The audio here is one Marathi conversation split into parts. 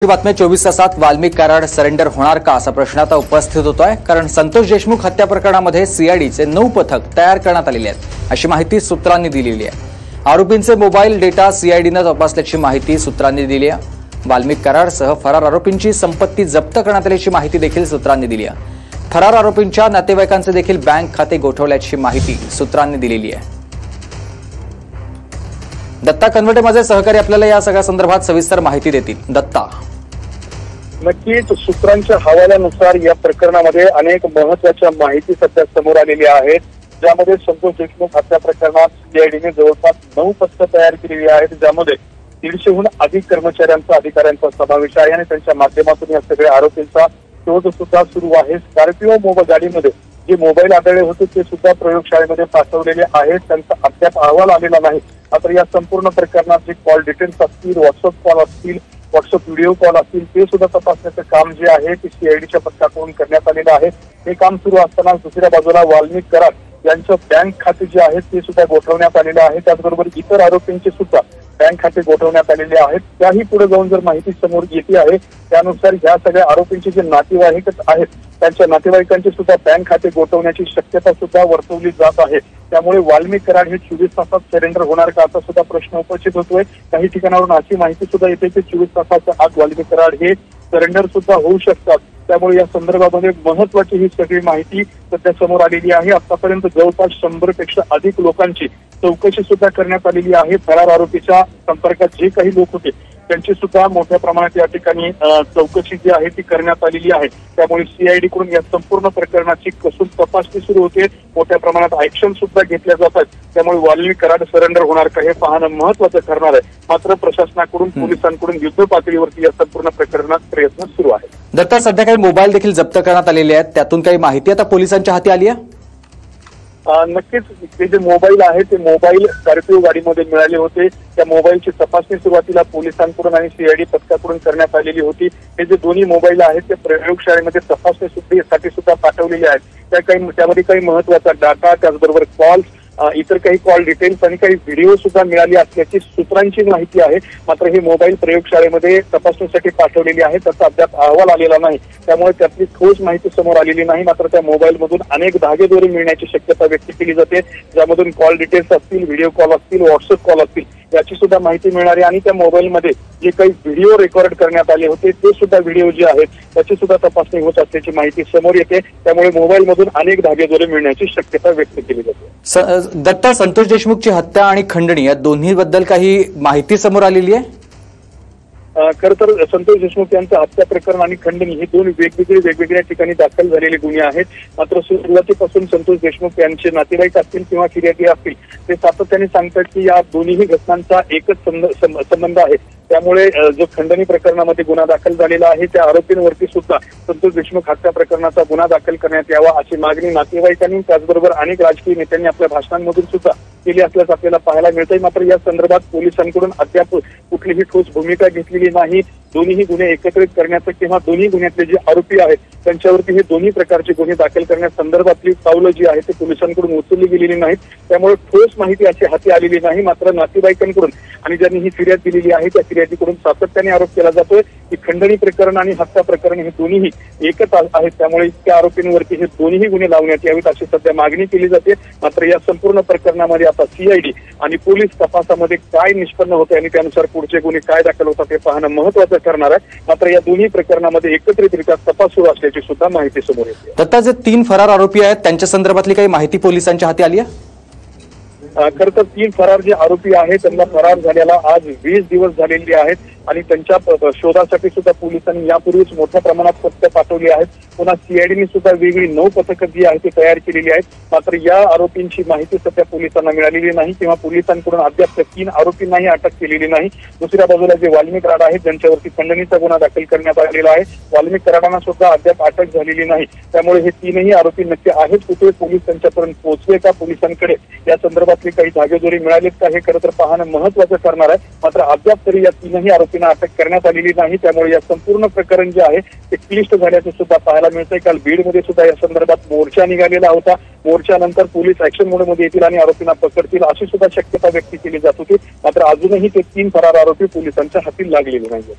बातम्या 24 तासात वाल्मिक कराड सरेंडर होणार का असा प्रश्न आता उपस्थित होतोय। कारण संतोष देशमुख हत्या प्रकरणामध्ये सीआयडीचे 9 पथक तयार करण्यात आलेले आहेत अशी माहिती सूत्रांनी दिलेली आहे। आरोपींचे मोबाईल डेटा सीआयडीने तपासल्याची माहिती सूत्रांनी दिली आहे। वाल्मिक कराडसह फरार आरोपींची संपत्ती जप्त करण्यात आल्याची माहिती देखील सूत्रांनी दिली आहे। फरार आरोपींच्या नातेवाईकांचे देखील बँक खाते गोठवल्याची माहिती सूत्रांनी दिलेली आहे। दत्ता कनवटे माझे सहकारी आपल्याला या सगळ्या संदर्भात सविस्तर माहिती देतील। दत्ता, नक्कीच सूत्रांच्या हवाल्यानुसार या प्रकरणामध्ये अनेक महत्त्वाच्या माहिती सध्या समोर आलेल्या आहेत, ज्यामध्ये संतोष देशमुख हत्या प्रकरणात सीआयडीने जवळपास 9 पथकं तयार केलेली आहेत, ज्यामध्ये 150हून अधिक कर्मचाऱ्यांचा अधिकाऱ्यांचा समावेश आहे आणि त्यांच्या माध्यमातून या सगळ्या आरोपींचा शोध सुद्धा सुरू आहे। स्कॉर्पिओ गाडीमध्ये जे मोबाईल आढळले होते ते सुद्धा प्रयोगशाळेमध्ये पाठवलेले आहेत, त्यांचा अद्याप अहवाल आलेला नाही। मात्र या संपूर्ण प्रकरणात जे कॉल डिटेल्स असतील, व्हॉट्सअप कॉल असतील, व्हॉट्सअप व्हिडिओ कॉल असतील, ते सुद्धा तपासण्याचं काम जे आहे ते सीआयडीच्या पथकाकडून करण्यात आलेलं आहे। हे काम सुरू असताना दुसऱ्या बाजूला वाल्मिक कराड यांचं बँक खाते जे आहेत ते सुद्धा गोठवण्यात आलेलं आहे। त्याचबरोबर इतर आरोपींचे सुद्धा बँक खाते गोठवण्यात आलेले आहेत। त्याही पुढे जाऊन जर माहिती समोर येते आहे त्यानुसार ह्या सगळ्या आरोपींचे जे नातेवाईक आहेत त्यांच्या नातेवाईकांचे सुद्धा बँक खाते गोठवण्याची शक्यता सुद्धा वर्तवली जात आहे। त्यामुळे वाल्मिक कराड हे 24 तासात सरेंडर होणार का असा सुद्धा प्रश्न उपस्थित होतोय। काही ठिकाणावरून अशी माहिती सुद्धा येते की 24 तासाच्या आत वाल्मिक कराड हे सरेंडर सुद्धा होऊ शकतात। त्यामुळे या संदर्भामध्ये महत्त्वाची ही सगळी माहिती सध्या समोर आलेली आहे। आतापर्यंत जवळपास 100 पेक्षा अधिक लोकांची चौकशी सुद्धा करण्यात आलेली आहे। फरार आरोपीच्या संपर्कात जे काही लोक होते त्यांची सुद्धा मोठ्या प्रमाणात या ठिकाणी चौकशी जी आहे ती करण्यात आलेली आहे। त्यामुळे सीआयडी कडून या संपूर्ण प्रकरणाची कसून तपासणी सुरू होते, मोठ्या प्रमाणात ऍक्शन सुद्धा घेतल्या जातात। त्यामुळे वाल्मिक कराड सरेंडर होणार का हे पाहणं महत्त्वाचं ठरणार आहे। मात्र प्रशासनाकडून पोलिसांकडून युद्ध पातळीवरती या संपूर्ण प्रकरणात प्रयत्न सुरू आहेत। दत्ता, सध्या काही मोबाईल देखील जप्त करण्यात आलेले आहेत, त्यातून काही माहिती आता पोलिसांच्या हाती आली आहे? नक्कीच ते जे मोबाईल आहे ते मोबाईल स्कॉर्पिओ गाडीमध्ये मिळाले होते। त्या मोबाईलची तपासणी सुरुवातीला पोलिसांकडून आणि सीआयडी पथकाकडून करण्यात आलेली होती। हे जे दोन्ही मोबाईल आहेत ते प्रयोगशाळेमध्ये तपासणीसाठी सुद्धा पाठवलेले आहेत। त्यामध्ये काही महत्त्वाचा डाटा, त्याचबरोबर कॉल्स, इतर काही कॉल डिटेल्स आणि काही व्हिडिओ सुद्धा मिळाली असल्याची सूत्रांची माहिती आहे। मात्र हे मोबाईल प्रयोगशाळेमध्ये तपासणीसाठी पाठवलेली आहे, त्याचा अद्याप अहवाल आलेला नाही। त्यामुळे त्यातली ठोस माहिती समोर आलेली नाही। मात्र त्या मोबाईलमधून अनेक धागेदोरे मिळण्याची शक्यता व्यक्त केली जाते, ज्यामधून कॉल डिटेल्स असतील, व्हिडिओ कॉल असतील, व्हॉट्सअप कॉल असतील याची सुद्धा माहिती मिळणार आहे। आणि त्या मोबाईलमध्ये जे काही व्हिडिओ रेकॉर्ड करण्यात आले होते ते सुद्धा व्हिडिओ जे आहेत त्याची सुद्धा तपासणी होत असल्याची माहिती समोर येते। त्यामुळे मोबाईलमधून अनेक धागेदोरे मिळण्याची शक्यता व्यक्त केली जाते। दत्ता, संतोष देशमुखची हत्या आणि खंडणी या दोन्हीबद्दल काही माहिती समोर आलेली आहे? खरं तर संतोष देशमुख यांचं हत्या प्रकरण आणि खंडणी हे दोन वेगवेगळ्या ठिकाणी दाखल झालेले गुन्हे आहेत। मात्र सुरुवातीपासून संतोष देशमुख यांचे नातेवाईक असतील किंवा फिर्यादी असतील ते सातत्याने सांगतात की या दोन्ही घटनांचा एकच संबंध आहे। त्यामुळे जो खंडणी प्रकरणामध्ये गुन्हा दाखल झालेला आहे त्या आरोपींवरती सुद्धा संतोष देशमुख हत्या प्रकरणाचा गुन्हा दाखल करण्यात यावा अशी मागणी नातेवाईकांनी त्याचबरोबर अनेक राजकीय नेत्यांनी आपल्या भाषणांमधून सुद्धा केली असल्याचं आपल्याला पाहायला मिळतंय। मात्र या संदर्भात पोलिसांकडून अद्याप कुठलीही ठोस भूमिका घेतलेली नाही। दोन्ही गुन्हे एकत्रित करण्याचं किंवा दोन्ही गुन्ह्यातले जे आरोपी आहेत त्यांच्यावरती हे दोन्ही प्रकारचे गुन्हे दाखल करण्यासंदर्भातली पावलं जी आहेत ते पोलिसांकडून उचलली गेलेली नाहीत। त्यामुळे ठोस माहिती अशी हाती आलेली नाही। मात्र नातेवाईकांकडून आणि ज्यांनी ही फिर्याद दिलेली आहे त्या फिर्यादीकडून सातत्याने आरोप केला जातोय की खंडणी प्रकरण आणि हत्या प्रकरण हे दोन्हीही एकच आहेत। त्यामुळे इतक्या आरोपींवरती हे दोन्ही गुन्हे लावण्यात यावेत अशी सध्या मागणी केली जाते। मात्र या संपूर्ण प्रकरणामध्ये आता सीआयडी आणि पोलीस तपासामध्ये काय निष्पन्न होते आणि त्यानुसार पुढचे गुन्हे काय दाखल होतात हे पाहणं महत्त्वाचं ठरणार आहे। मात्र या दोन्ही प्रकरणामध्ये एकत्रितरित्या तपास सुरू असल्याची सुद्धा माहिती समोर येते। दत्ता, जे 3 फरार आरोपी आहेत त्यांच्या संदर्भातली काही माहिती पोलिसांच्या हाती आली आहे? खरं तर 3 फरार जे आरोपी आहेत त्यांना फरार झाल्याला आज 20 दिवस झालेले आहेत आणि त्यांच्या शोधासाठी सुद्धा पोलिसांनी यापूर्वीच मोठ्या प्रमाणात पथकं पाठवली आहेत। पुन्हा सीआयडीने सुद्धा वेगळी 9 पथकं जी आहेत ती तयार केलेली आहेत। मात्र या आरोपींची माहिती सध्या पोलिसांना मिळालेली नाही किंवा पोलिसांकडून अद्याप त्या 3 आरोपींनाही अटक केलेली नाही। दुसऱ्या बाजूला जे वाल्मिक कराड आहेत ज्यांच्यावरती खंडणीचा गुन्हा दाखल करण्यात आलेला आहे, वाल्मिक कराडांना सुद्धा अद्याप अटक झालेली नाही। त्यामुळे हे 3ही आरोपी नक्की आहेत कुठे, पोलीस त्यांच्यापर्यंत पोहोचले का, पोलिसांकडे या संदर्भातली काही धागेदोरी मिळालीत का हे खरं तर पाहणं महत्त्वाचं ठरणार आहे। मात्र अद्याप तरी या 3ही आरोपींना अटक करण्यात आलेली नाही। त्यामुळे या संपूर्ण प्रकरण जे आहे ते क्लिष्ट झाल्याचं सुद्धा पाहायला मिळतंय। काल बीडमध्ये सुद्धा या संदर्भात मोर्चा निघालेला होता। मोर्चानंतर पोलीस ऍक्शन मोडमध्ये येतील आणि आरोपींना पकडतील अशी सुद्धा शक्यता व्यक्त केली जात होती। मात्र अजूनही ते 3 फरार आरोपी पोलिसांच्या हाती लागलेले नाहीत।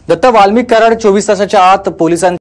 दत्ता, वाल्मिक कराड 24 तासाच्या आत पोलिसांनी